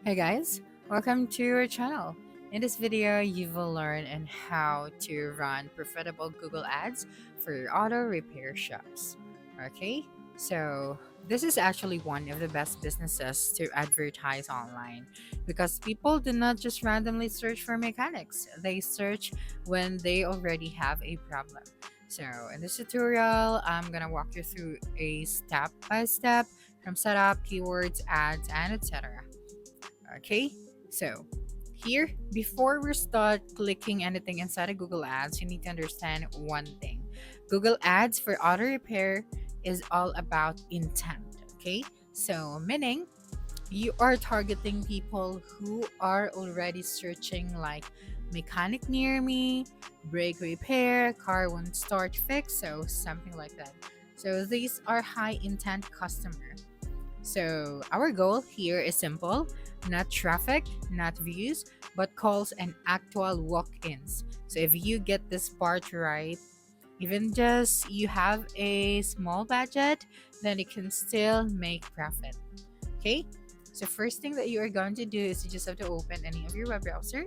Hey guys, welcome to our channel. In this video, you will learn on how to run profitable Google Ads for your auto repair shops. Okay, so this is actually one of the best businesses to advertise online because people do not just randomly search for mechanics, they search when they already have a problem. So, in this tutorial, I'm gonna walk you through a step by step from setup, keywords, ads, and etc. Okay, so here, before we start clicking anything inside of Google Ads, you need to understand one thing. Google Ads for auto repair is all about intent. Okay, so meaning you are targeting people who are already searching like mechanic near me, brake repair, car won't start fix, so something like that. So these are high intent customer. So, our goal here is simple, not traffic, not views, but calls and actual walk ins. So, if you get this part right, even just you have a small budget, then you can still make profit. Okay? So, first thing that you are going to do is you just have to open any of your web browser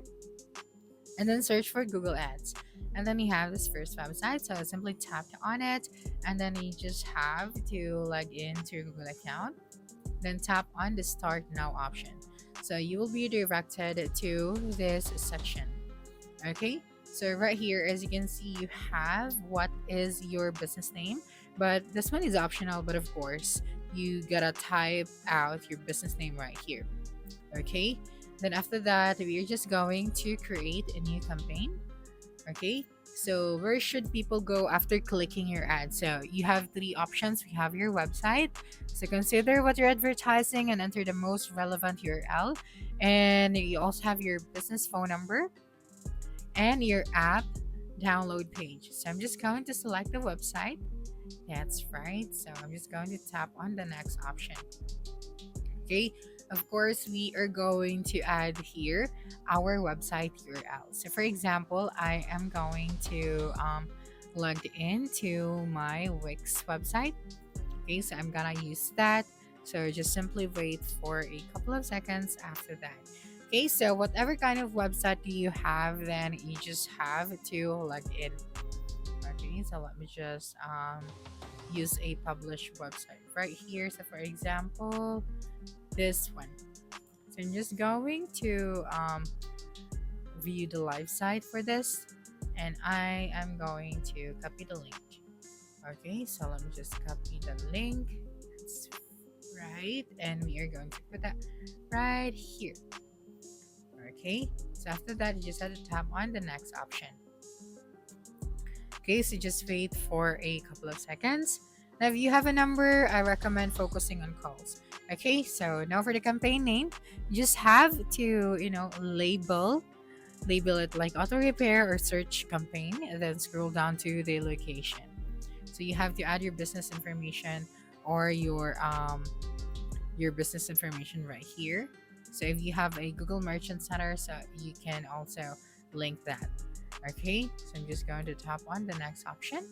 and then search for Google Ads. And then you have this first website, so simply tap on it, and then you just have to log into your Google account, then tap on the Start Now option. So you will be directed to this section. Okay, so right here, as you can see, you have what is your business name, but this one is optional. But of course, you gotta type out your business name right here. Okay, then after that, we're just going to create a new campaign. Okay, so where should people go after clicking your ad? So you have three options. We have your website. So consider what you're advertising and enter the most relevant URL. And you also have your business phone number and your app download page. So I'm just going to select the website. That's right. So I'm just going to tap on the next option. Okay, of course, we are going to add here our website URL. So, for example, I am going to log into my Wix website. Okay, so I'm gonna use that. So, just simply wait for a couple of seconds after that. Okay, so whatever kind of website do you have, then you just have to log in. Okay, so let me just use a published website right here. So, for example, this one. So I'm just going to view the live site for this, and I am going to copy the link. Okay, so let me just copy the link. That's right, and we are going to put that right here. Okay, so after that, you just have to tap on the next option. Okay, so just wait for a couple of seconds. Now, if you have a number, I recommend focusing on calls. Okay, so now for the campaign name, you just have to, label it like auto repair or search campaign, and then scroll down to the location. So you have to add your business information or your business information right here. So if you have a Google Merchant Center, so you can also link that. Okay, so I'm just going to tap on the next option.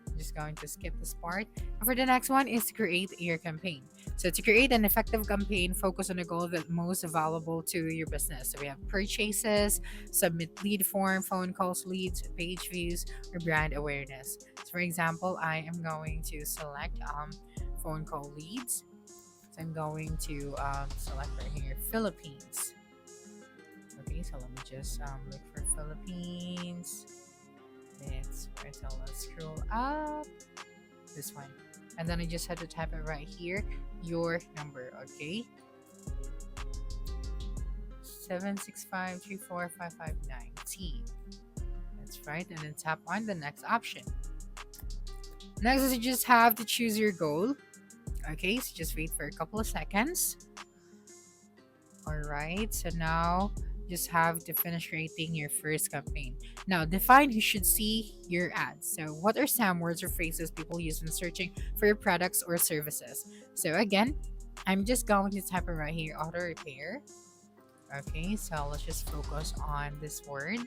I'm just going to skip this part. And for the next one is to create your campaign. So to create an effective campaign, focus on the goal that most valuable to your business. So we have purchases, submit lead form, phone calls, leads, page views, or brand awareness. So for example, I am going to select phone call leads. So I'm going to select right here Philippines. Okay, so let me just look for Philippines. It's right. So let's scroll up this one, and then I just had to type it right here. Your number, okay? 765345519. That's right, and then tap on the next option. Next is you just have to choose your goal. Okay, so just wait for a couple of seconds. All right, so now just have to finish creating your first campaign. Now, define who should see your ads. So, what are some words or phrases people use when searching for your products or services? So, again, I'm just going to type it right here auto repair. Okay, so let's just focus on this word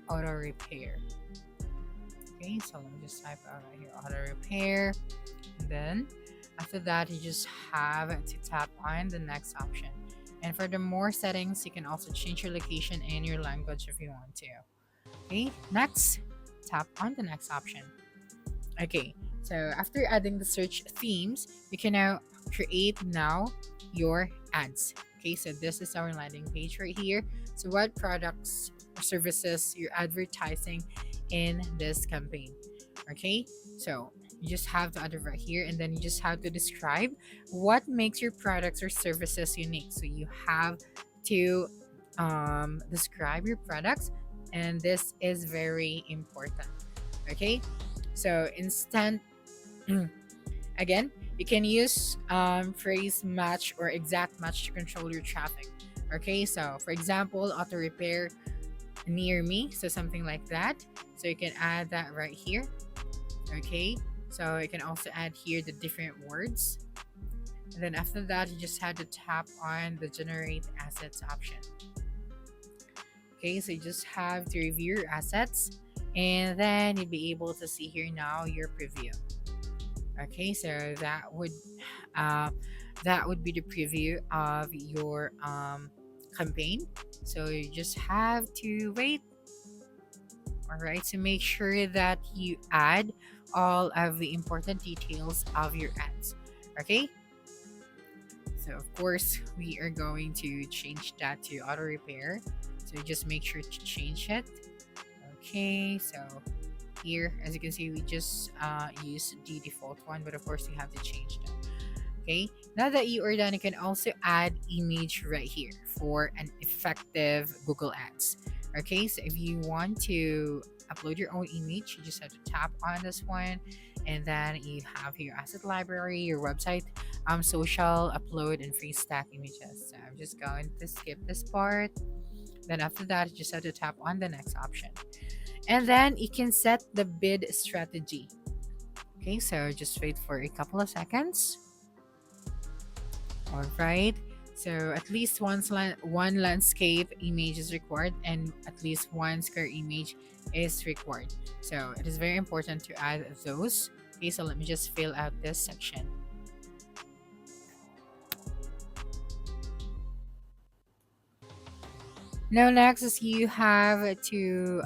auto repair. Okay, so let me just type out right here auto repair. And then after that, you just have to tap on the next option. And for the more settings, you can also change your location and your language if you want to. Okay, next, tap on the next option. Okay, so after adding the search themes, you can now create your ads. Okay, so this is our landing page right here. So what products or services you're advertising in this campaign. Okay, so you just have to add it right here, and then you just have to describe what makes your products or services unique. So you have to describe your products, and this is very important. Okay, so instant again, you can use phrase match or exact match to control your traffic. Okay, so for example, auto repair near me, so something like that. So you can add that right here. Okay, so you can also add here the different words. And then after that, you just have to tap on the generate assets option. Okay, so you just have to review your assets, and then you'll be able to see here now your preview. Okay, so uh, that would be the preview of your campaign. So you just have to wait. All right, so make sure that you add all of the important details of your ads. Okay, so of course we are going to change that to auto repair. So just make sure to change it. Okay, so here as you can see we just use the default one, but of course you have to change that. Okay, now that you are done, you can also add image right here for an effective Google Ads. Okay, so if you want to upload your own image, you just have to tap on this one, and then you have your asset library, your website, social, upload, and free stack images. So I'm just going to skip this part. Then after that, you just have to tap on the next option. And then you can set the bid strategy. Okay, so just wait for a couple of seconds. All right. So at least one landscape image is required, and at least one square image is required. So it is very important to add those. Okay, so let me just fill out this section. Now next is you have to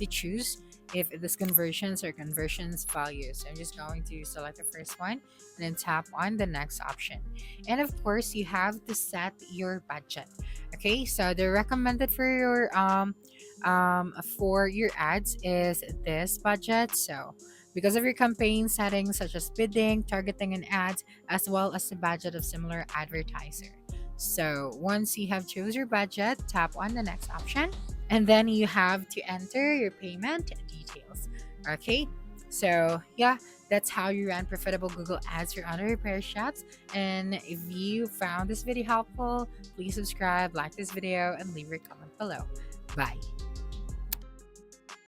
choose if this conversions or conversions values. So I'm just going to select the first one and then tap on the next option. And of course, you have to set your budget. Okay, so the recommended for your ads is this budget. So because of your campaign settings such as bidding, targeting, and ads, as well as the budget of similar advertiser. So once you have chose your budget, tap on the next option, and then you have to enter your payment details. Okay, so yeah, that's how you run profitable Google Ads for auto repair shops. And if you found this video helpful, please subscribe, like this video, and leave your comment below. Bye.